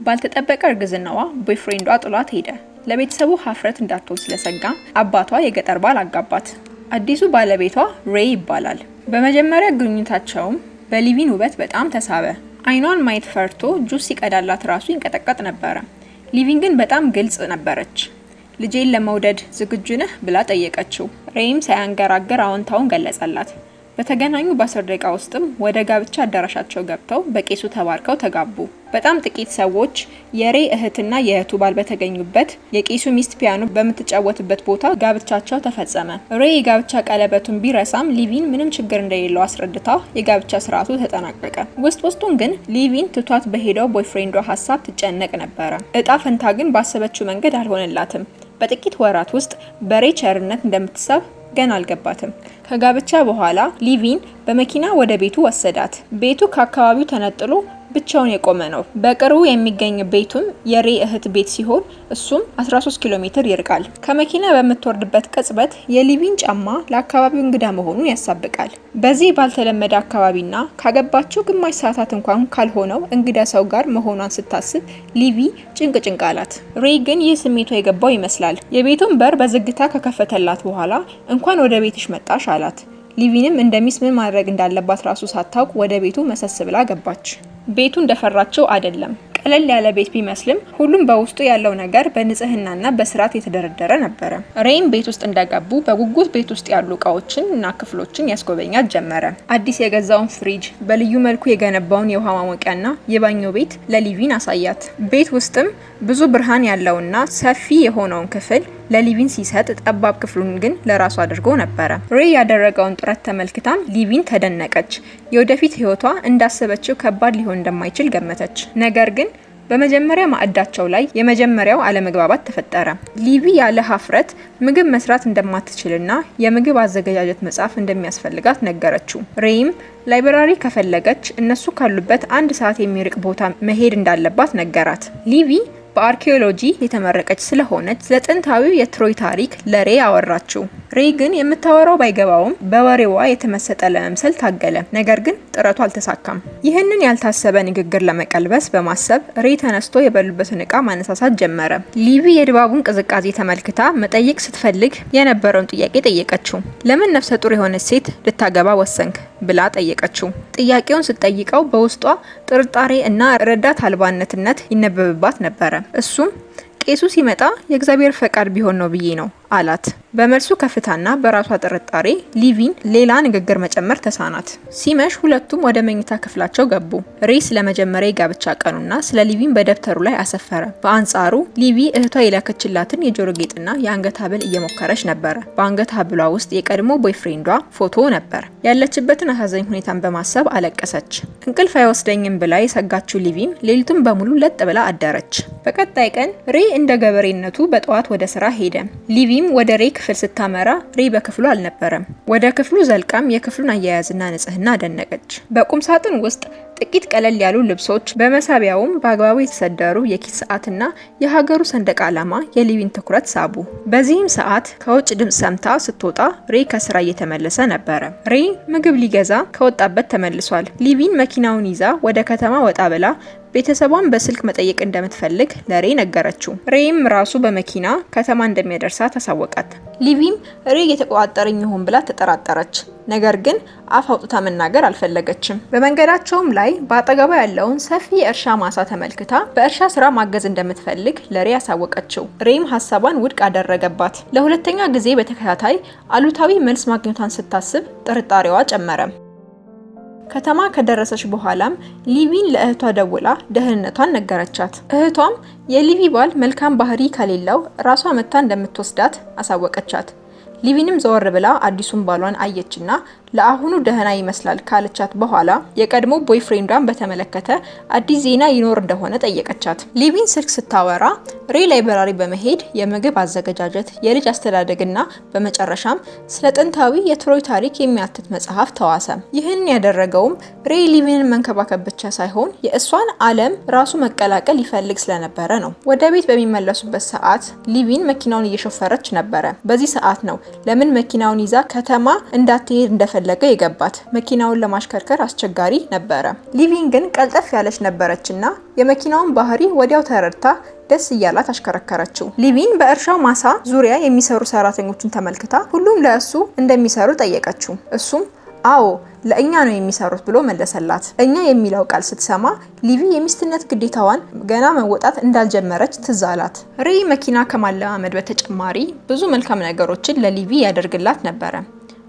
ባልተጠበቀ እርግዝናዋ ቦይፍሬንዷ ጥሏት ሄደ። ለቤተሰቡ ሀፍረት እንዳትሆን ስለሰጋ አባቷ የገጠር ባል አጋባት። አዲሱ ባለቤቷ ሬይ ይባላል። በመጀመሪያ ግንኙነታቸውም በሊቪን ውበት በጣም ተሳበ። አይኗን ማየት ፈርቶ ጁስ ሲቀዳላት ራሱ ይንቀጠቀጥ ነበረ። ሊቪን ግን በጣም ግልጽ ነበረች። ልጄን ለመውደድ ዝግጁ ነህ ብላ ጠየቀችው። ሬይም ሳያንገራገር አዎንታውን ገለጸላት። በተገናኙ በ10 ደቂቃ ውስጥም ወደ ጋብቻ አዳራሻቸው ገብተው በቄሱ ተባርከው ተጋቡ። በጣም ጥቂት ሰዎች የሬይ እህትና የእህቱ ባል በተገኙበት የቄሱ ሚስት ፒያኖ በምትጫወትበት ቦታ ጋብቻቸው ተፈጸመ። ሬይ የጋብቻ ቀለበቱን ቢረሳም ሊቪን ምንም ችግር እንደሌለው አስረድታ የጋብቻ ስርዓቱ ተጠናቀቀ። ውስጡን ግን ሊቪን ትቷት በሄደው ቦይፍሬንዷ ሀሳብ ትጨነቅ ነበረ። እጣ ፈንታ ግን ባሰበችው መንገድ አልሆነላትም። በጥቂት ወራት ውስጥ በሬይ ቸርነት እንደምትሳብ ገና አልገባትም። ከጋብቻ በኋላ ሊቪን በመኪና ወደ ቤቱ ወሰዳት። ቤቱ ከአካባቢው ተነጥሎ ብቻውን የቆመ ነው። በቅርቡ የሚገኝ ቤቱም የሬይ እህት ቤት ሲሆን እሱም 13 ኪሎ ሜትር ይርቃል። ከመኪና በምትወርድበት ቅጽበት የሊቪን ጫማ ለአካባቢው እንግዳ መሆኑን ያሳብቃል። በዚህ ባልተለመደ አካባቢና ካገባቸው ግማሽ ሰዓታት እንኳን ካልሆነው እንግዳ ሰው ጋር መሆኗን ስታስብ ሊቪ ጭንቅ አላት። ሬይ ግን ይህ ስሜቷ የገባው ይመስላል። የቤቱን በር በዝግታ ከከፈተላት በኋላ እንኳን ወደ ቤትሽ መጣሽ አላት። ሊቪንም እንደሚስ ምን ማድረግ እንዳለባት ራሱ ሳታውቅ ወደ ቤቱ መሰስ ብላ ገባች። ቤቱ እንደፈራቸው አይደለም። ቀለል ያለ ቤት ቢመስልም ሁሉም በውስጡ ያለው ነገር በንጽህናና በስርዓት የተደረደረ ነበረ። ሬይም ቤት ውስጥ እንደገቡ በጉጉት ቤት ውስጥ ያሉ እቃዎችን እና ክፍሎችን ያስጎበኛት ጀመረ። አዲስ የገዛውን ፍሪጅ፣ በልዩ መልኩ የገነባውን የውሃ ማሞቂያና የባኞ ቤት ለሊቪን አሳያት። ቤት ውስጥም ብዙ ብርሃን ያለውና ሰፊ የሆነውን ክፍል ለሊቪን ሲሰጥ ጠባብ ክፍሉን ግን ለራሱ አድርጎ ነበረ። ሬይ ያደረገውን ጥረት ተመልክታም ሊቪን ተደነቀች። የወደፊት ህይወቷ እንዳሰበችው ከባድ ሊሆን እንደማይችል ገመተች። ነገር ግን በመጀመሪያ ማዕዳቸው ላይ የመጀመሪያው አለመግባባት ተፈጠረ። ሊቪ ያለ ሀፍረት ምግብ መስራት እንደማትችልና የምግብ አዘገጃጀት መጽሐፍ እንደሚያስፈልጋት ነገረችው። ሬይም ላይብራሪ ከፈለገች እነሱ ካሉበት 1 ሰዓት የሚርቅ ቦታ መሄድ እንዳለባት ነገራት። ሊቪ በአርኪኦሎጂ የተመረቀች ስለሆነች ስለ ጥንታዊው የትሮይ ታሪክ ለሬይ አወራችው። ሬይ ግን የምታወራው ባይገባውም በወሬዋ የተመሰጠ ለመምሰል ታገለ። ነገር ግን ጥረቱ አልተሳካም። ይህንን ያልታሰበ ንግግር ለመቀልበስ በማሰብ ሬይ ተነስቶ የበሉበትን እቃ ማነሳሳት ጀመረ። ሊቪ የድባቡን ቅዝቃዜ ተመልክታ መጠየቅ ስትፈልግ የነበረውን ጥያቄ ጠየቀችው። ለምን ነፍሰ ጡር የሆነች ሴት ልታገባ ወሰንክ ብላ ጠየቀችው። ጥያቄውን ስትጠይቀው በውስጧ ጥርጣሬ እና ረዳት አልባነትነት ይነበብባት ነበረ። እሱም ቄሱ ሲመጣ የእግዚአብሔር ፈቃድ ቢሆን ነው ብዬ ነው አላት። በመልሱ ከፍታና በራሷ ጥርጣሬ ሊቪን ሌላ ንግግር መጨመር ተሳናት። ሲመሽ ሁለቱም ወደ መኝታ ክፍላቸው ገቡ። ሬይ ስለመጀመሪያ የጋብቻ ቀኑና ስለ ሊቪን በደብተሩ ላይ አሰፈረ። በአንጻሩ ሊቪ እህቷ የላከችላትን የጆሮ ጌጥና የአንገት ሐብል እየሞከረች ነበረ። በአንገት ሐብሏ ውስጥ የቀድሞ ቦይፍሬንዷ ፎቶ ነበር። ያለችበትን አሳዛኝ ሁኔታን በማሰብ አለቀሰች። እንቅልፍ አይወስደኝም ብላ የሰጋችው ሊቪም ሌሊቱን በሙሉ ለጥ ብላ አደረች። በቀጣይ ቀን ሬይ እንደ ገበሬነቱ በጠዋት ወደ ስራ ሄደ። ሊቪም ወደ ሬይ ክፍል ስታመራ ሬይ በክፍሉ አልነበረም። ወደ ክፍሉ ዘልቃም የክፍሉን አያያዝና ንጽህና አደነቀች። በቁም ሳጥን ውስጥ ጥቂት ቀለል ያሉ ልብሶች፣ በመሳቢያውም በአግባቡ የተሰደሩ የኪስ ሰዓትና የሀገሩ ሰንደቅ ዓላማ የሊቪን ትኩረት ሳቡ። በዚህም ሰዓት ከውጭ ድምጽ ሰምታ ስትወጣ ሬይ ከስራ እየተመለሰ ነበረ። ሬይ ምግብ ሊገዛ ከወጣበት ተመልሷል። ሊቪን መኪናውን ይዛ ወደ ከተማ ወጣ ብላ ቤተሰቧን በስልክ መጠየቅ እንደምትፈልግ ለሬይ ነገረችው። ሬይም ራሱ በመኪና ከተማ እንደሚያደርሳት አሳወቃት። ሊቪም ሬይ የተቆጣጠረኝ ይሆን ብላ ተጠራጠረች። ነገር ግን አፍ አውጥታ መናገር አልፈለገችም። በመንገዳቸውም ላይ በአጠገቧ ያለውን ሰፊ የእርሻ ማሳ ተመልክታ በእርሻ ስራ ማገዝ እንደምትፈልግ ለሬይ አሳወቀችው። ሬይም ሀሳቧን ውድቅ አደረገባት። ለሁለተኛ ጊዜ በተከታታይ አሉታዊ መልስ ማግኘቷን ስታስብ ጥርጣሬዋ ጨመረ። ከተማ ከደረሰች በኋላም ሊቪን ለእህቷ ደውላ ደህንነቷን ነገረቻት። እህቷም የሊቪ ባል መልካም ባህሪ ከሌለው ራሷ መታ እንደምትወስዳት አሳወቀቻት። ሊቪንም ዘወር ብላ አዲሱን ባሏን አየችና ለአሁኑ ደህና ይመስላል ካለቻት በኋላ የቀድሞ ቦይፍሬንዷን በተመለከተ አዲስ ዜና ይኖር እንደሆነ ጠየቀቻት። ሊቪን ስልክ ስታወራ ሬይ ላይብራሪ በመሄድ የምግብ አዘገጃጀት፣ የልጅ አስተዳደግና በመጨረሻም ስለ ጥንታዊ የትሮይ ታሪክ የሚያትት መጽሐፍ ተዋሰ። ይህን ያደረገውም ሬይ ሊቪንን መንከባከብ ብቻ ሳይሆን የእሷን ዓለም ራሱ መቀላቀል ይፈልግ ስለነበረ ነው። ወደ ቤት በሚመለሱበት ሰዓት ሊቪን መኪናውን እየሾፈረች ነበረ። በዚህ ሰዓት ነው ለምን መኪናውን ይዛ ከተማ እንዳትሄድ እንደፈለገች እየፈለገ የገባት። መኪናውን ለማሽከርከር አስቸጋሪ ነበረ። ሊቪን ግን ቀልጠፍ ያለች ነበረችና የመኪናውን ባህሪ ወዲያው ተረድታ ደስ እያላት አሽከረከረችው። ሊቪን በእርሻው ማሳ ዙሪያ የሚሰሩ ሰራተኞችን ተመልክታ ሁሉም ለእሱ እንደሚሰሩ ጠየቀችው። እሱም አዎ ለእኛ ነው የሚሰሩት ብሎ መለሰላት። እኛ የሚለው ቃል ስትሰማ ሊቪ የሚስትነት ግዴታዋን ገና መወጣት እንዳልጀመረች ትዝ አላት። ሬይ መኪና ከማለማመድ በተጨማሪ ብዙ መልካም ነገሮችን ለሊቪ ያደርግላት ነበረ።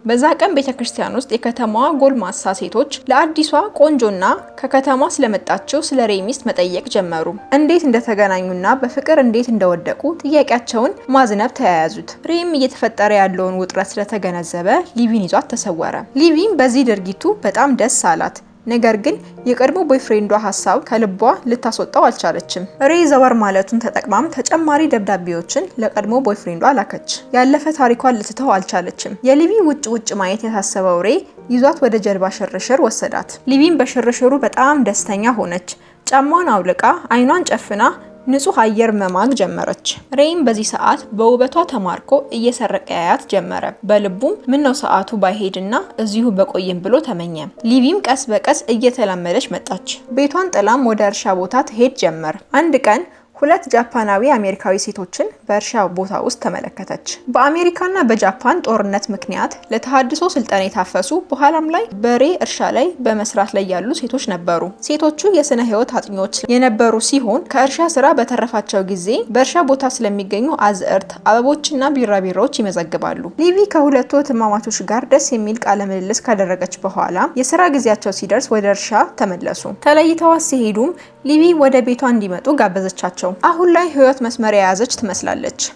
በዛ ቀን ቤተክርስቲያን ውስጥ የከተማዋ ጎልማሳ ሴቶች ለአዲሷ ቆንጆና ከከተማ ስለመጣችው ስለ ሬይ ሚስት መጠየቅ ጀመሩ። እንዴት እንደተገናኙና በፍቅር እንዴት እንደወደቁ ጥያቄያቸውን ማዝነብ ተያያዙት። ሬይም እየተፈጠረ ያለውን ውጥረት ስለተገነዘበ ሊቪን ይዟት ተሰወረ። ሊቪን በዚህ ድርጊቱ በጣም ደስ አላት። ነገር ግን የቀድሞ ቦይፍሬንዷ ሀሳብ ከልቧ ልታስወጣው አልቻለችም። ሬይ ዘወር ማለቱን ተጠቅማም ተጨማሪ ደብዳቤዎችን ለቀድሞ ቦይፍሬንዷ ላከች። ያለፈ ታሪኳን ልትተው አልቻለችም። የሊቪ ውጭ ማየት የታሰበው ሬይ ይዟት ወደ ጀልባ ሽርሽር ወሰዳት። ሊቪን በሽርሽሩ በጣም ደስተኛ ሆነች። ጫማዋን አውልቃ አይኗን ጨፍና ንጹህ አየር መማግ ጀመረች። ሬይም በዚህ ሰዓት በውበቷ ተማርኮ እየሰረቀ ያያት ጀመረ። በልቡም ምነው ሰዓቱ ባይሄድና እዚሁ በቆይም ብሎ ተመኘ። ሊቪም ቀስ በቀስ እየተላመደች መጣች። ቤቷን ጥላም ወደ እርሻ ቦታ ትሄድ ጀመር። አንድ ቀን ሁለት ጃፓናዊ አሜሪካዊ ሴቶችን በእርሻ ቦታ ውስጥ ተመለከተች። በአሜሪካና በጃፓን ጦርነት ምክንያት ለተሃድሶ ስልጠና የታፈሱ በኋላም ላይ በሬይ እርሻ ላይ በመስራት ላይ ያሉ ሴቶች ነበሩ። ሴቶቹ የስነ ህይወት አጥኚዎች የነበሩ ሲሆን ከእርሻ ስራ በተረፋቸው ጊዜ በእርሻ ቦታ ስለሚገኙ አዝዕርት፣ አበቦችና ቢራቢሮዎች ይመዘግባሉ። ሊቪ ከሁለቱ እህትማማቾች ጋር ደስ የሚል ቃለ ምልልስ ካደረገች በኋላ የስራ ጊዜያቸው ሲደርስ ወደ እርሻ ተመለሱ። ተለይተዋት ሲሄዱም ሊቪ ወደ ቤቷ እንዲመጡ ጋበዘቻቸው። አሁን ላይ ህይወት መስመር የያዘች ትመስላለች።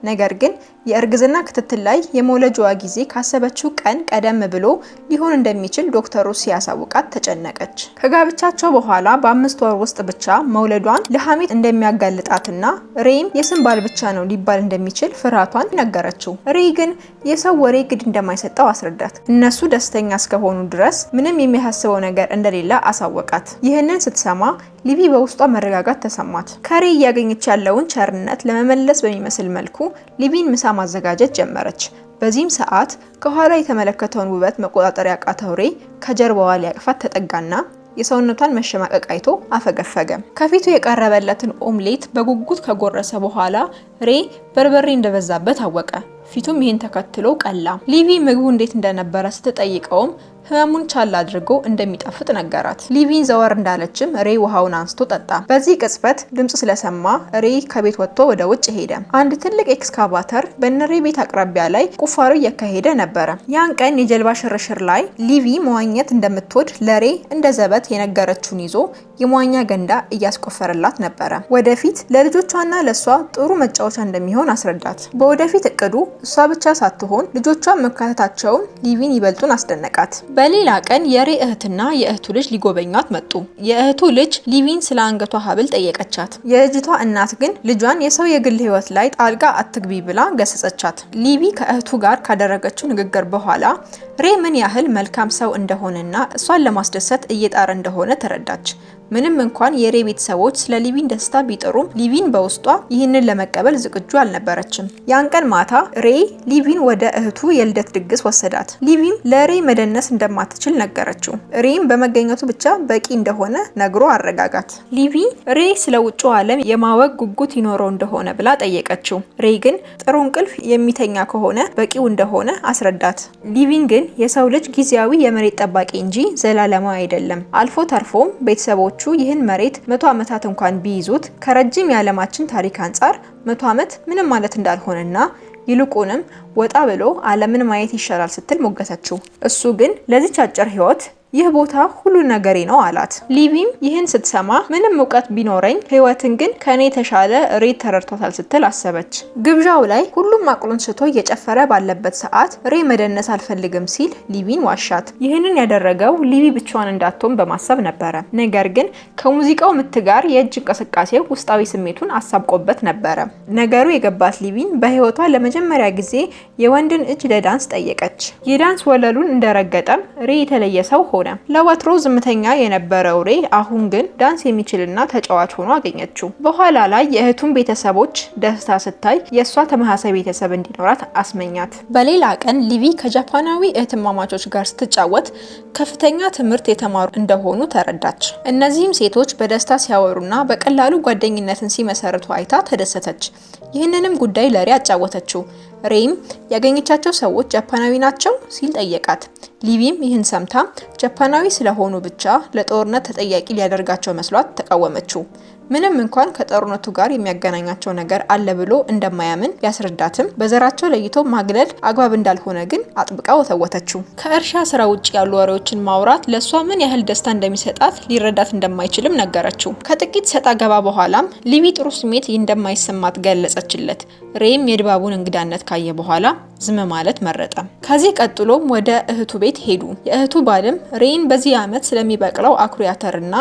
ነገር ግን የእርግዝና ክትትል ላይ የመውለጃዋ ጊዜ ካሰበችው ቀን ቀደም ብሎ ሊሆን እንደሚችል ዶክተሩ ሲያሳውቃት ተጨነቀች። ከጋብቻቸው በኋላ በ5 ወር ውስጥ ብቻ መውለዷን ለሐሜት እንደሚያጋልጣትና ሬይም የስም ባል ብቻ ነው ሊባል እንደሚችል ፍርሃቷን ነገረችው። ሬይ ግን የሰው ወሬ ግድ እንደማይሰጠው አስረዳት። እነሱ ደስተኛ እስከሆኑ ድረስ ምንም የሚያሳስበው ነገር እንደሌለ አሳወቃት። ይህንን ስትሰማ ሊቪ በውስጧ መረጋጋት ተሰማት። ከሬይ እያገኘች ያለውን ቸርነት ለመመለስ በሚመስል መልኩ ሊቪን ምሳ ማዘጋጀት ጀመረች። በዚህም ሰዓት ከኋላ የተመለከተውን ውበት መቆጣጠር ያቃተው ሬይ ከጀርባዋ ሊያቅፋት ተጠጋና የሰውነቷን መሸማቀቅ አይቶ አፈገፈገ። ከፊቱ የቀረበለትን ኦምሌት በጉጉት ከጎረሰ በኋላ ሬይ በርበሬ እንደበዛበት አወቀ። ፊቱም ይህን ተከትሎ ቀላ። ሊቪ ምግቡ እንዴት እንደነበረ ስትጠይቀውም ህመሙን ቻል አድርጎ እንደሚጣፍጥ ነገራት። ሊቪን ዘወር እንዳለችም ሬይ ውሃውን አንስቶ ጠጣ። በዚህ ቅጽበት ድምጽ ስለሰማ ሬይ ከቤት ወጥቶ ወደ ውጭ ሄደ። አንድ ትልቅ ኤክስካቫተር በነሬይ ቤት አቅራቢያ ላይ ቁፋሮ እያካሄደ ነበረ። ያን ቀን የጀልባ ሽርሽር ላይ ሊቪ መዋኘት እንደምትወድ ለሬይ እንደ ዘበት የነገረችውን ይዞ የመዋኛ ገንዳ እያስቆፈረላት ነበረ። ወደፊት ለልጆቿና ለሷ ጥሩ መጫወቻ እንደሚሆን አስረዳት። በወደፊት እቅዱ እሷ ብቻ ሳትሆን ልጆቿን መካተታቸውን ሊቪን ይበልጡን አስደነቃት። በሌላ ቀን የሬይ እህትና የእህቱ ልጅ ሊጎበኟት መጡ። የእህቱ ልጅ ሊቪን ስለ አንገቷ ሀብል ጠየቀቻት። የልጅቷ እናት ግን ልጇን የሰው የግል ህይወት ላይ ጣልቃ አትግቢ ብላ ገሰጸቻት። ሊቪ ከእህቱ ጋር ካደረገችው ንግግር በኋላ ሬይ ምን ያህል መልካም ሰው እንደሆነና እሷን ለማስደሰት እየጣረ እንደሆነ ተረዳች። ምንም እንኳን የሬይ ቤተሰቦች ስለ ሊቪን ደስታ ቢጥሩም ሊቪን በውስጧ ይህንን ለመቀበል ዝግጁ አልነበረችም። ያን ቀን ማታ ሬይ ሊቪን ወደ እህቱ የልደት ድግስ ወሰዳት። ሊቪን ለሬይ መደነስ እንደማትችል ነገረችው። ሬይም በመገኘቱ ብቻ በቂ እንደሆነ ነግሮ አረጋጋት። ሊቪ ሬይ ስለ ውጭው ዓለም የማወቅ ጉጉት ይኖረው እንደሆነ ብላ ጠየቀችው። ሬይ ግን ጥሩ እንቅልፍ የሚተኛ ከሆነ በቂው እንደሆነ አስረዳት። ሊቪን ግን የሰው ልጅ ጊዜያዊ የመሬት ጠባቂ እንጂ ዘላለማዊ አይደለም። አልፎ ተርፎም ቤተሰቦች ይህን መሬት 100 ዓመታት እንኳን ቢይዙት ከረጅም የዓለማችን ታሪክ አንጻር 100 ዓመት ምንም ማለት እንዳልሆነና ይልቁንም ወጣ ብሎ ዓለምን ማየት ይሻላል ስትል ሞገተችው። እሱ ግን ለዚች አጭር ህይወት ይህ ቦታ ሁሉ ነገሬ ነው አላት። ሊቪም ይህን ስትሰማ ምንም እውቀት ቢኖረኝ ህይወትን ግን ከኔ ተሻለ ሬይ ተረድቷታል ስትል አሰበች። ግብዣው ላይ ሁሉም አቅሉን ስቶ እየጨፈረ ባለበት ሰዓት ሬይ መደነስ አልፈልግም ሲል ሊቪን ዋሻት። ይህንን ያደረገው ሊቪ ብቻዋን እንዳትሆን በማሰብ ነበረ። ነገር ግን ከሙዚቃው ምት ጋር የእጅ እንቅስቃሴው ውስጣዊ ስሜቱን አሳብቆበት ነበረ። ነገሩ የገባት ሊቪን በህይወቷ ለመጀመሪያ ጊዜ የወንድን እጅ ለዳንስ ጠየቀች። የዳንስ ወለሉን እንደረገጠም ሬይ የተለየ ሰው ሆነ። ለወትሮ ዝምተኛ የነበረው ሬይ አሁን ግን ዳንስ የሚችልና ተጫዋች ሆኖ አገኘችው። በኋላ ላይ የእህቱን ቤተሰቦች ደስታ ስታይ የእሷ ተመሳሳይ ቤተሰብ እንዲኖራት አስመኛት። በሌላ ቀን ሊቪ ከጃፓናዊ እህትማማቾች ጋር ስትጫወት ከፍተኛ ትምህርት የተማሩ እንደሆኑ ተረዳች። እነዚህም ሴቶች በደስታ ሲያወሩና በቀላሉ ጓደኝነትን ሲመሰርቱ አይታ ተደሰተች። ይህንንም ጉዳይ ለሬ አጫወተችው። ሬይም ያገኘቻቸው ሰዎች ጃፓናዊ ናቸው ሲል ጠየቃት። ሊቪም ይህን ሰምታ ጃፓናዊ ስለሆኑ ብቻ ለጦርነት ተጠያቂ ሊያደርጋቸው መስሏት ተቃወመችው። ምንም እንኳን ከጦርነቱ ጋር የሚያገናኛቸው ነገር አለ ብሎ እንደማያምን ቢያስረዳትም በዘራቸው ለይቶ ማግለል አግባብ እንዳልሆነ ግን አጥብቃ ወተወተችው። ከእርሻ ስራ ውጭ ያሉ ወሬዎችን ማውራት ለሷ ምን ያህል ደስታ እንደሚሰጣት ሊረዳት እንደማይችልም ነገረችው። ከጥቂት ሰጣ ገባ በኋላም ሊቪ ጥሩ ስሜት እንደማይሰማት ገለጸችለት። ሬይም የድባቡን እንግዳነት ካየ በኋላ ዝም ማለት መረጠ። ከዚህ ቀጥሎም ወደ እህቱ ቤት ሄዱ። የእህቱ ባልም ሬይን በዚህ ዓመት ስለሚበቅለው አኩሪ አተርና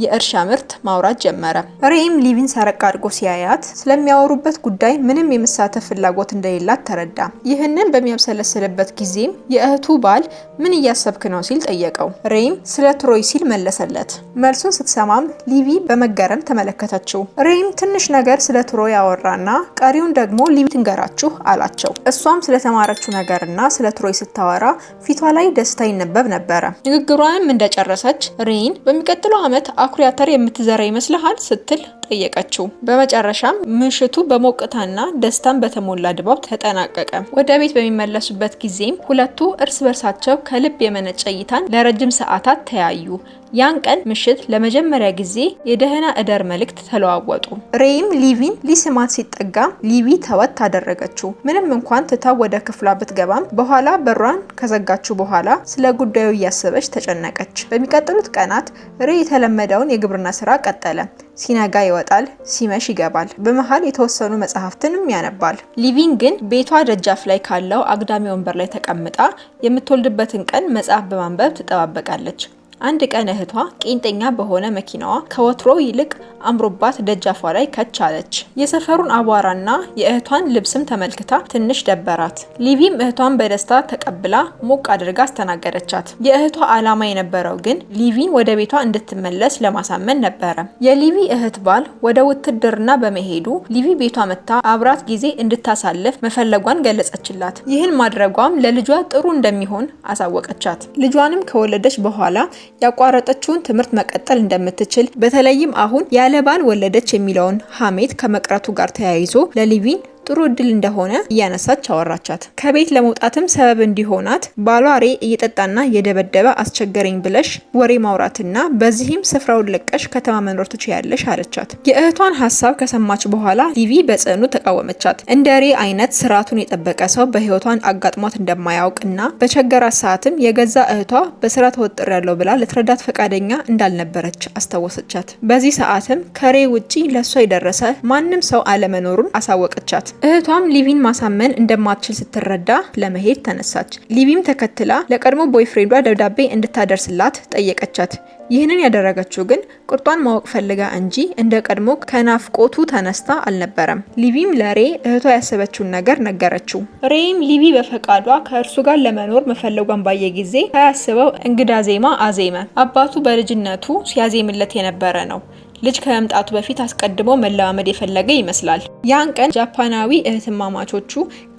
የእርሻ ምርት ማውራት ጀመረ። ሬይም ሊቪን ሰረቅ አድርጎ ሲያያት ስለሚያወሩበት ጉዳይ ምንም የመሳተፍ ፍላጎት እንደሌላት ተረዳ። ይህንን በሚያብሰለስልበት ጊዜም የእህቱ ባል ምን እያሰብክ ነው ሲል ጠየቀው። ሬይም ስለ ትሮይ ሲል መለሰለት። መልሱን ስትሰማም ሊቪ በመገረም ተመለከተችው። ሬይም ትንሽ ነገር ስለ ትሮይ ያወራና ቀሪውን ደግሞ ሊቪ ትንገራችሁ አላቸው። እሷም ስለተማረችው ነገርና ስለ ትሮይ ስታወራ ፊቷ ላይ ደስታ ይነበብ ነበረ። ንግግሯንም እንደጨረሰች ሬይን በሚቀጥለው ዓመት አኩሪ አተር የምትዘራ ይመስልሃል ስትል ጠየቀችው። በመጨረሻም ምሽቱ በሞቅታና ደስታን በተሞላ ድባብ ተጠናቀቀ። ወደ ቤት በሚመለሱበት ጊዜም ሁለቱ እርስ በርሳቸው ከልብ የመነጨ እይታን ለረጅም ሰዓታት ተያዩ። ያን ቀን ምሽት ለመጀመሪያ ጊዜ የደህና እደር መልእክት ተለዋወጡ። ሬይም ሊቪን ሊስማት ሲጠጋ ሊቪ ተወት አደረገችው። ምንም እንኳን ትታው ወደ ክፍሏ ብትገባም በኋላ በሯን ከዘጋችው በኋላ ስለ ጉዳዩ እያሰበች ተጨነቀች። በሚቀጥሉት ቀናት ሬይ የተለመደውን የግብርና ስራ ቀጠለ። ሲነጋ ይወጣል፣ ሲመሽ ይገባል። በመሃል የተወሰኑ መጽሐፍትንም ያነባል። ሊቪን ግን ቤቷ ደጃፍ ላይ ካለው አግዳሚ ወንበር ላይ ተቀምጣ የምትወልድበትን ቀን መጽሐፍ በማንበብ ትጠባበቃለች። አንድ ቀን እህቷ ቄንጠኛ በሆነ መኪናዋ ከወትሮ ይልቅ አምሮባት ደጃፏ ላይ ከች አለች። የሰፈሩን አቧራና የእህቷን ልብስም ተመልክታ ትንሽ ደበራት። ሊቪም እህቷን በደስታ ተቀብላ ሞቅ አድርጋ አስተናገደቻት። የእህቷ ዓላማ የነበረው ግን ሊቪን ወደ ቤቷ እንድትመለስ ለማሳመን ነበረ። የሊቪ እህት ባል ወደ ውትድርና በመሄዱ ሊቪ ቤቷ መታ አብራት ጊዜ እንድታሳልፍ መፈለጓን ገለጸችላት። ይህን ማድረጓም ለልጇ ጥሩ እንደሚሆን አሳወቀቻት። ልጇንም ከወለደች በኋላ ያቋረጠችውን ትምህርት መቀጠል እንደምትችል በተለይም አሁን ያለ ባል ወለደች የሚለውን ሐሜት ከመቅረቱ ጋር ተያይዞ ለሊቪን ጥሩ እድል እንደሆነ እያነሳች አወራቻት። ከቤት ለመውጣትም ሰበብ እንዲሆናት ባሏ ሬይ እየጠጣና እየደበደበ አስቸገረኝ ብለሽ ወሬ ማውራትና በዚህም ስፍራውን ለቀሽ ከተማ መኖር ትችያለሽ አለቻት። የእህቷን ሀሳብ ከሰማች በኋላ ሊቪ በጽኑ ተቃወመቻት። እንደ ሬይ አይነት ስርዓቱን የጠበቀ ሰው በህይወቷን አጋጥሟት እንደማያውቅና በቸገራት ሰዓትም የገዛ እህቷ በስራ ተወጥሬያለሁ ብላ ልትረዳት ፈቃደኛ እንዳልነበረች አስታወሰቻት። በዚህ ሰዓትም ከሬይ ውጪ ለሷ የደረሰ ማንም ሰው አለመኖሩን አሳወቀቻት። እህቷም ሊቪን ማሳመን እንደማትችል ስትረዳ ለመሄድ ተነሳች። ሊቪም ተከትላ ለቀድሞ ቦይፍሬንዷ ደብዳቤ እንድታደርስላት ጠየቀቻት። ይህንን ያደረገችው ግን ቁርጧን ማወቅ ፈልጋ እንጂ እንደ ቀድሞ ከናፍቆቱ ተነስታ አልነበረም። ሊቪም ለሬይ እህቷ ያሰበችውን ነገር ነገረችው። ሬይም ሊቪ በፈቃዷ ከእርሱ ጋር ለመኖር መፈለጓን ባየ ጊዜ ሳያስበው እንግዳ ዜማ አዜመ። አባቱ በልጅነቱ ሲያዜምለት የነበረ ነው። ልጅ ከመምጣቱ በፊት አስቀድሞ መለማመድ የፈለገ ይመስላል። ያን ቀን ጃፓናዊ እህትማማቾቹ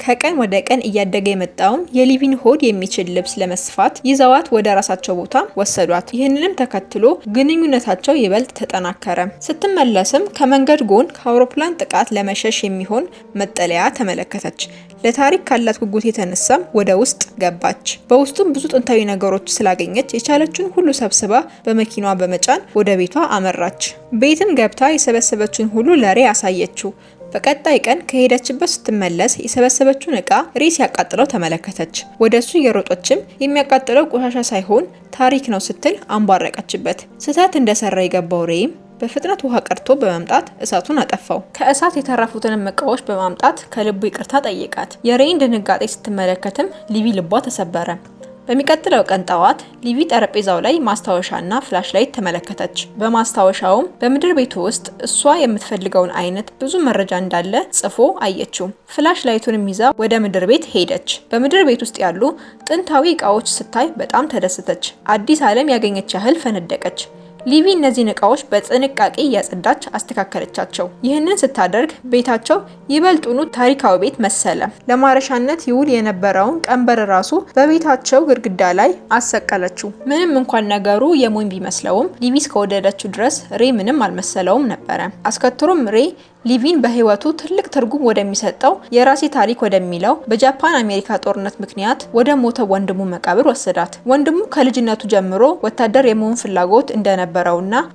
ከቀን ወደ ቀን እያደገ የመጣውን የሊቪን ሆድ የሚችል ልብስ ለመስፋት ይዘዋት ወደ ራሳቸው ቦታ ወሰዷት። ይህንንም ተከትሎ ግንኙነታቸው ይበልጥ ተጠናከረ። ስትመለስም ከመንገድ ጎን ከአውሮፕላን ጥቃት ለመሸሽ የሚሆን መጠለያ ተመለከተች። ለታሪክ ካላት ጉጉት የተነሳም ወደ ውስጥ ገባች። በውስጡም ብዙ ጥንታዊ ነገሮች ስላገኘች የቻለችውን ሁሉ ሰብስባ በመኪናዋ በመጫን ወደ ቤቷ አመራች። ቤትም ገብታ የሰበሰበችውን ሁሉ ለሬይ አሳየችው። በቀጣይ ቀን ከሄደችበት ስትመለስ የሰበሰበችውን እቃ ሬይ ሲያቃጥለው ተመለከተች። ወደሱ የሮጦችም የሚያቃጥለው ቆሻሻ ሳይሆን ታሪክ ነው ስትል አንቧረቀችበት። ስህተት እንደሰራ የገባው ሬይም በፍጥነት ውሃ ቀርቶ በመምጣት እሳቱን አጠፋው። ከእሳት የተረፉትንም እቃዎች በማምጣት ከልቡ ይቅርታ ጠየቃት። የሬይን ድንጋጤ ስትመለከትም ሊቪ ልቧ ተሰበረ። በሚቀጥለው ቀን ጠዋት ሊቪ ጠረጴዛው ላይ ማስታወሻና ፍላሽላይት ተመለከተች። በማስታወሻውም በምድር ቤቱ ውስጥ እሷ የምትፈልገውን አይነት ብዙ መረጃ እንዳለ ጽፎ አየችው። ፍላሽላይቱንም ይዛ ወደ ምድር ቤት ሄደች። በምድር ቤት ውስጥ ያሉ ጥንታዊ እቃዎች ስታይ በጣም ተደሰተች። አዲስ ዓለም ያገኘች ያህል ፈነደቀች። ሊቪ እነዚህን እቃዎች በጥንቃቄ እያጸዳች አስተካከለቻቸው። ይህንን ስታደርግ ቤታቸው ይበልጡኑ ታሪካዊ ቤት መሰለ። ለማረሻነት ይውል የነበረውን ቀንበር ራሱ በቤታቸው ግድግዳ ላይ አሰቀለችው። ምንም እንኳን ነገሩ የሞኝ ቢመስለውም ሊቪ እስከወደደችው ድረስ ሬ ምንም አልመሰለውም ነበረ። አስከትሎም ሬ ሊቪን በህይወቱ ትልቅ ትርጉም ወደሚሰጠው የራሴ ታሪክ ወደሚለው በጃፓን አሜሪካ ጦርነት ምክንያት ወደ ሞተ ወንድሙ መቃብር ወሰዳት። ወንድሙ ከልጅነቱ ጀምሮ ወታደር የመሆን ፍላጎት እንደነበረውና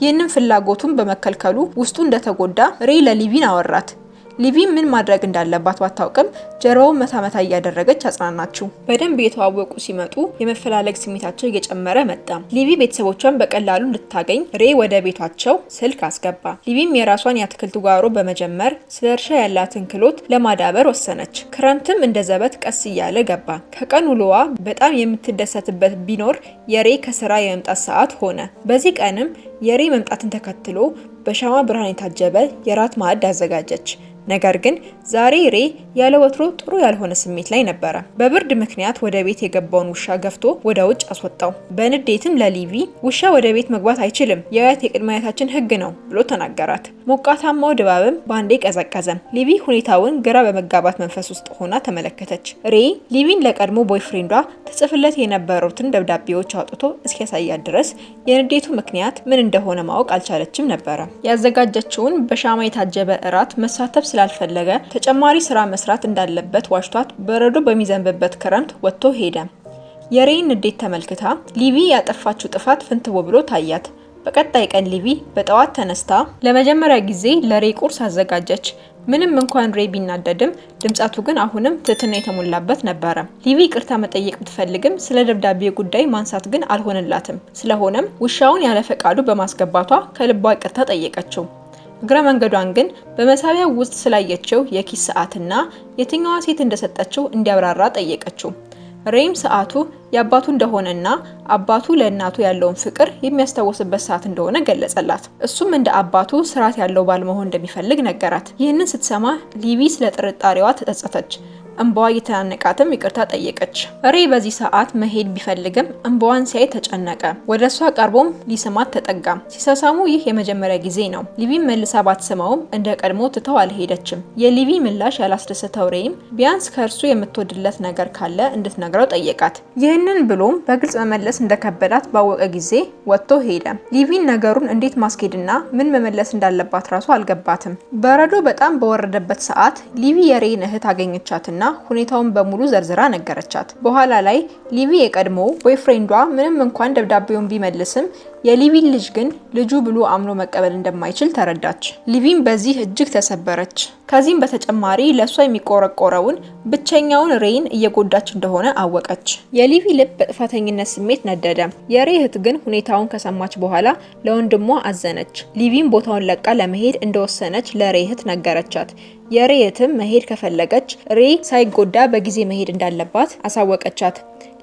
ይህንን ፍላጎቱን በመከልከሉ ውስጡ እንደተጎዳ ሬ ለሊቪን አወራት። ሊቪ ምን ማድረግ እንዳለባት ባታውቅም ጀርባውን መታ እያደረገች አጽናናችው። በደንብ የተዋወቁ ሲመጡ የመፈላለግ ስሜታቸው እየጨመረ መጣ። ሊቪ ቤተሰቦቿን በቀላሉ ልታገኝ ሬ ወደ ቤታቸው ስልክ አስገባ። ሊቪም የራሷን የአትክልት ጓሮ በመጀመር ስለ እርሻ ያላትን ክህሎት ለማዳበር ወሰነች። ክረምትም እንደ ዘበት ቀስ እያለ ገባ። ከቀን ውሎዋ በጣም የምትደሰትበት ቢኖር የሬ ከስራ የመምጣት ሰዓት ሆነ። በዚህ ቀንም የሬ መምጣትን ተከትሎ በሻማ ብርሃን የታጀበ የራት ማዕድ አዘጋጀች። ነገር ግን ዛሬ ሬ ያለ ወትሮ ጥሩ ያልሆነ ስሜት ላይ ነበረ። በብርድ ምክንያት ወደ ቤት የገባውን ውሻ ገፍቶ ወደ ውጭ አስወጣው። በንዴትም ለሊቪ ውሻ ወደ ቤት መግባት አይችልም፣ የአያት የቅድመ አያታችን ሕግ ነው ብሎ ተናገራት። ሞቃታማው ድባብም ባንዴ ቀዘቀዘ። ሊቪ ሁኔታውን ግራ በመጋባት መንፈስ ውስጥ ሆና ተመለከተች። ሬ ሊቪን ለቀድሞ ቦይፍሬንዷ ተጽፍለት የነበሩትን ደብዳቤዎች አውጥቶ እስኪያሳያት ድረስ የንዴቱ ምክንያት ምን እንደሆነ ማወቅ አልቻለችም ነበረ። ያዘጋጀችውን በሻማ የታጀበ እራት መሳተፍ ስላልፈለገ ተጨማሪ ስራ መስራት እንዳለበት ዋሽቷት በረዶ በሚዘንብበት ክረምት ወጥቶ ሄደ። የሬን ንዴት ተመልክታ ሊቪ ያጠፋችው ጥፋት ፍንትው ብሎ ታያት። በቀጣይ ቀን ሊቪ በጠዋት ተነስታ ለመጀመሪያ ጊዜ ለሬ ቁርስ አዘጋጀች። ምንም እንኳን ሬ ቢናደድም ድምጻቱ ግን አሁንም ትህትና የተሞላበት ነበረ። ሊቪ ይቅርታ መጠየቅ ብትፈልግም ስለ ደብዳቤ ጉዳይ ማንሳት ግን አልሆነላትም። ስለሆነም ውሻውን ያለ ፈቃዱ በማስገባቷ ከልቧ ይቅርታ ጠየቀችው። እግረ መንገዷን ግን በመሳቢያው ውስጥ ስላየችው የኪስ ሰዓትና የትኛዋ ሴት እንደሰጠችው እንዲያብራራ ጠየቀችው። ሬም ሰዓቱ የአባቱ እንደሆነና አባቱ ለእናቱ ያለውን ፍቅር የሚያስታውስበት ሰዓት እንደሆነ ገለጸላት። እሱም እንደ አባቱ ስርዓት ያለው ባል መሆን እንደሚፈልግ ነገራት። ይህንን ስትሰማ ሊቪ ስለ ጥርጣሬዋ ተጸጸተች። እንባዋ እየተናነቃትም ይቅርታ ጠየቀች። ሬ በዚህ ሰዓት መሄድ ቢፈልግም እንባዋን ሲያይ ተጨነቀ። ወደ እሷ ቀርቦም ሊስማት ተጠጋ። ሲሳሳሙ ይህ የመጀመሪያ ጊዜ ነው። ሊቪም መልሳ ባትስማውም እንደ ቀድሞ ትተው አልሄደችም። የሊቪ ምላሽ ያላስደሰተው ሬም ቢያንስ ከእርሱ የምትወድለት ነገር ካለ እንድትነግረው ጠየቃት። ይህንን ብሎም በግልጽ መመለስ እንደከበዳት ባወቀ ጊዜ ወጥቶ ሄደ። ሊቪን ነገሩን እንዴት ማስኬድና ምን መመለስ እንዳለባት ራሱ አልገባትም። በረዶ በጣም በወረደበት ሰዓት ሊቪ የሬን እህት አገኘቻትና ሁኔታውን በሙሉ ዘርዝራ ነገረቻት። በኋላ ላይ ሊቪ የቀድሞ ቦይፍሬንዷ ምንም እንኳን ደብዳቤውን ቢመልስም የሊቪን ልጅ ግን ልጁ ብሎ አምኖ መቀበል እንደማይችል ተረዳች። ሊቪም በዚህ እጅግ ተሰበረች። ከዚህም በተጨማሪ ለሷ የሚቆረቆረውን ብቸኛውን ሬን እየጎዳች እንደሆነ አወቀች። የሊቪ ልብ በጥፋተኝነት ስሜት ነደደ። የሬ እህት ግን ሁኔታውን ከሰማች በኋላ ለወንድሟ አዘነች። ሊቪም ቦታውን ለቃ ለመሄድ እንደወሰነች ለሬ እህት ነገረቻት። የሬ እህትም መሄድ ከፈለገች ሬ ሳይጎዳ በጊዜ መሄድ እንዳለባት አሳወቀቻት።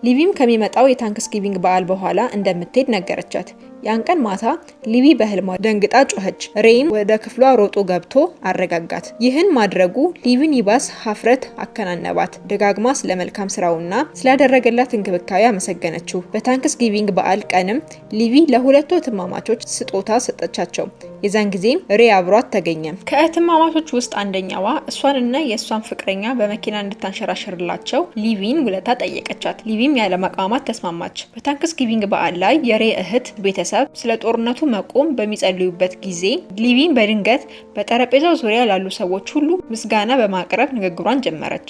ሊቪም ከሚመጣው የታንክስጊቪንግ በዓል በኋላ እንደምትሄድ ነገረቻት። ያን ቀን ማታ ሊቪ በህልሟ ደንግጣ ጮኸች። ሬም ወደ ክፍሏ ሮጦ ገብቶ አረጋጋት። ይህን ማድረጉ ሊቪን ይባስ ሀፍረት አከናነባት። ደጋግማ ስለ መልካም ስራውና ስላደረገላት እንክብካቤ አመሰገነችው። በታንክስጊቪንግ በዓል ቀንም ሊቪ ለሁለቱ እህትማማቾች ስጦታ ሰጠቻቸው። የዛን ጊዜም ሬ አብሯት ተገኘ። ከእህትማማቾች ውስጥ አንደኛዋ እሷንና የእሷን ፍቅረኛ በመኪና እንድታንሸራሽርላቸው ሊቪን ውለታ ጠየቀቻት። ሊቪም ያለማቅማማት ተስማማች። በታንክስጊቪንግ በዓል ላይ የሬ እህት ቤተሰብ ስለ ጦርነቱ መቆም በሚጸልዩበት ጊዜ ሊቪን በድንገት በጠረጴዛው ዙሪያ ላሉ ሰዎች ሁሉ ምስጋና በማቅረብ ንግግሯን ጀመረች።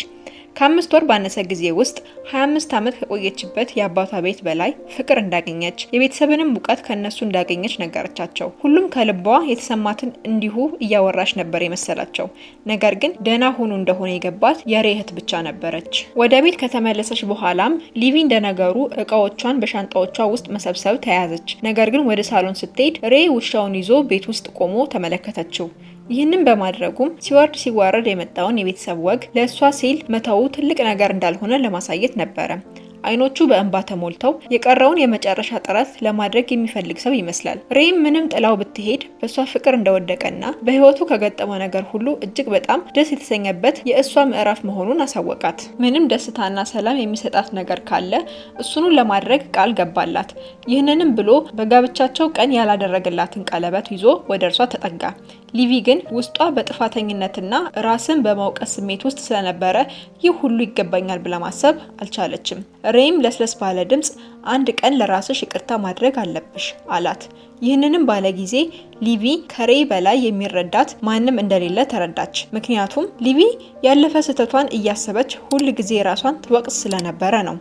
ከ5 ወር ባነሰ ጊዜ ውስጥ 25 ዓመት ከቆየችበት የአባቷ ቤት በላይ ፍቅር እንዳገኘች የቤተሰብንም ሙቀት ከነሱ እንዳገኘች ነገረቻቸው። ሁሉም ከልቧ የተሰማትን እንዲሁ እያወራች ነበር የመሰላቸው። ነገር ግን ደህና ሆኖ እንደሆነ የገባት የሬ እህት ብቻ ነበረች። ወደ ቤት ከተመለሰች በኋላም ሊቪ እንደነገሩ እቃዎቿን በሻንጣዎቿ ውስጥ መሰብሰብ ተያያዘች። ነገር ግን ወደ ሳሎን ስትሄድ ሬ ውሻውን ይዞ ቤት ውስጥ ቆሞ ተመለከተችው። ይህንን በማድረጉም ሲወርድ ሲዋረድ የመጣውን የቤተሰብ ወግ ለእሷ ሲል መተው ትልቅ ነገር እንዳልሆነ ለማሳየት ነበረ። አይኖቹ በእንባ ተሞልተው የቀረውን የመጨረሻ ጥረት ለማድረግ የሚፈልግ ሰው ይመስላል። ሬይም ምንም ጥላው ብትሄድ በሷ ፍቅር እንደወደቀና በህይወቱ ከገጠመው ነገር ሁሉ እጅግ በጣም ደስ የተሰኘበት የእሷ ምዕራፍ መሆኑን አሳወቃት። ምንም ደስታና ሰላም የሚሰጣት ነገር ካለ እሱኑ ለማድረግ ቃል ገባላት። ይህንንም ብሎ በጋብቻቸው ቀን ያላደረገላትን ቀለበት ይዞ ወደ እርሷ ተጠጋ። ሊቪ ግን ውስጧ በጥፋተኝነትና ራስን በማውቀስ ስሜት ውስጥ ስለነበረ ይህ ሁሉ ይገባኛል ብላ ማሰብ አልቻለችም። ሬይም ለስለስ ባለ ድምጽ አንድ ቀን ለራስሽ ይቅርታ ማድረግ አለብሽ አላት። ይህንንም ባለ ጊዜ ሊቪ ከሬይ በላይ የሚረዳት ማንም እንደሌለ ተረዳች። ምክንያቱም ሊቪ ያለፈ ስህተቷን እያሰበች ሁል ጊዜ ራሷን ትወቅስ ስለነበረ ነው።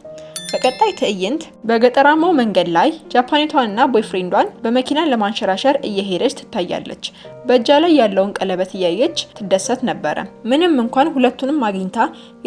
በቀጣይ ትዕይንት በገጠራማው መንገድ ላይ ጃፓኒቷንና ቦይፍሬንዷን በመኪና ለማንሸራሸር እየሄደች ትታያለች። በእጇ ላይ ያለውን ቀለበት እያየች ትደሰት ነበረ። ምንም እንኳን ሁለቱንም አግኝታ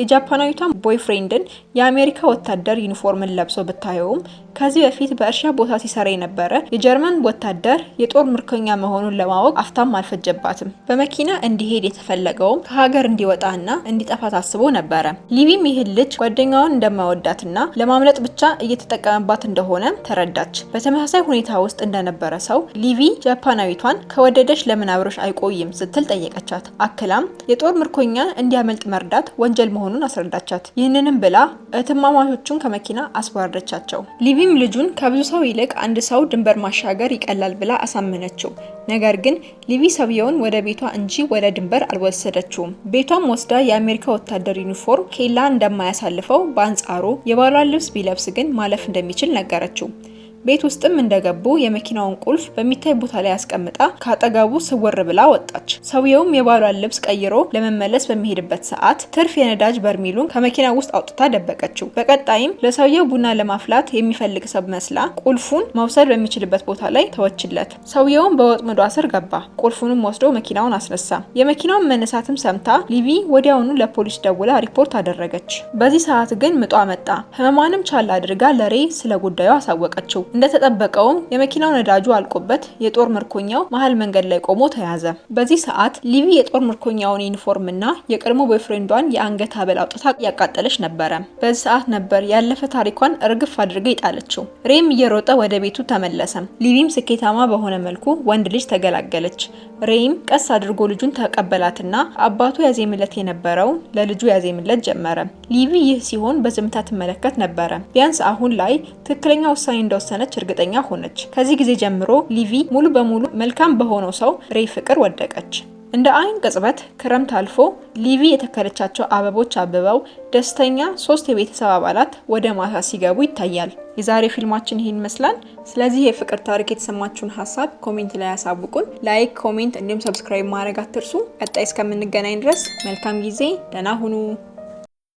የጃፓናዊቷን ቦይፍሬንድን የአሜሪካ ወታደር ዩኒፎርምን ለብሶ ብታየውም ከዚህ በፊት በእርሻ ቦታ ሲሰራ የነበረ የጀርመን ወታደር የጦር ምርኮኛ መሆኑን ለማወቅ አፍታም አልፈጀባትም። በመኪና እንዲሄድ የተፈለገውም ከሀገር እንዲወጣና እንዲጠፋ ታስቦ ነበረ። ሊቪም ይህን ልጅ ጓደኛዋን እንደማይወዳትና ለማምለጥ ብቻ እየተጠቀመባት እንደሆነ ተረዳች። በተመሳሳይ ሁኔታ ውስጥ እንደነበረ ሰው ሊቪ ጃፓናዊቷን ከወደደች ለምን አብሮሽ አይቆይም ስትል ጠየቀቻት። አክላም የጦር ምርኮኛ እንዲያመልጥ መርዳት ወንጀል መሆኑን አስረዳቻት። ይህንንም ብላ እህትማማቾቹን ከመኪና አስወረደቻቸው። ሊቪም ልጁን ከብዙ ሰው ይልቅ አንድ ሰው ድንበር ማሻገር ይቀላል ብላ አሳመነችው። ነገር ግን ሊቪ ሰውየውን ወደ ቤቷ እንጂ ወደ ድንበር አልወሰደችውም። ቤቷም ወስዳ የአሜሪካ ወታደር ዩኒፎርም ኬላ እንደማያሳልፈው፣ በአንጻሩ የባሏን ልብስ ቢለብስ ግን ማለፍ እንደሚችል ነገረችው። ቤት ውስጥም እንደገቡ የመኪናውን ቁልፍ በሚታይ ቦታ ላይ አስቀምጣ ካጠገቡ ስውር ብላ ወጣች። ሰውየውም የባሏን ልብስ ቀይሮ ለመመለስ በሚሄድበት ሰዓት ትርፍ የነዳጅ በርሚሉን ከመኪና ውስጥ አውጥታ ደበቀችው። በቀጣይም ለሰውየው ቡና ለማፍላት የሚፈልግ ሰው መስላ ቁልፉን መውሰድ በሚችልበት ቦታ ላይ ተወችለት። ሰውየውም በወጥመዷ ስር ገባ። ቁልፉንም ወስዶ መኪናውን አስነሳ። የመኪናውን መነሳትም ሰምታ ሊቪ ወዲያውኑ ለፖሊስ ደውላ ሪፖርት አደረገች። በዚህ ሰዓት ግን ምጧ መጣ። ህመሟንም ቻል አድርጋ ለሬይ ስለ ጉዳዩ አሳወቀችው። እንደተጠበቀውም የመኪናው ነዳጁ አልቆበት የጦር ምርኮኛው መሀል መንገድ ላይ ቆሞ ተያዘ። በዚህ ሰዓት ሊቪ የጦር ምርኮኛውን ዩኒፎርምና የቀድሞ ቦይፍሬንዷን የአንገት ሐብል አውጥታ ያቃጠለች ነበረ። በዚህ ሰዓት ነበር ያለፈ ታሪኳን እርግፍ አድርጋ ይጣለችው። ሬይም እየሮጠ ወደ ቤቱ ተመለሰ። ሊቪም ስኬታማ በሆነ መልኩ ወንድ ልጅ ተገላገለች። ሬይም ቀስ አድርጎ ልጁን ተቀበላትና አባቱ ያዜምለት የነበረው ለልጁ ያዜምለት ጀመረ። ሊቪ ይህ ሲሆን በዝምታ ትመለከት ነበረ። ቢያንስ አሁን ላይ ትክክለኛ ውሳኔ እንደወሰነ እርግጠኛ ሆነች። ከዚህ ጊዜ ጀምሮ ሊቪ ሙሉ በሙሉ መልካም በሆነው ሰው ሬይ ፍቅር ወደቀች። እንደ አይን ቅጽበት ክረምት አልፎ ሊቪ የተከለቻቸው አበቦች አብበው ደስተኛ ሶስት የቤተሰብ አባላት ወደ ማሳ ሲገቡ ይታያል። የዛሬ ፊልማችን ይሄን ይመስላል። ስለዚህ የፍቅር ታሪክ የተሰማችሁን ሀሳብ ኮሜንት ላይ ያሳውቁን። ላይክ፣ ኮሜንት እንዲሁም ሰብስክራይብ ማድረግ አትርሱ። ቀጣይ እስከምንገናኝ ድረስ መልካም ጊዜ፣ ደህና ሁኑ።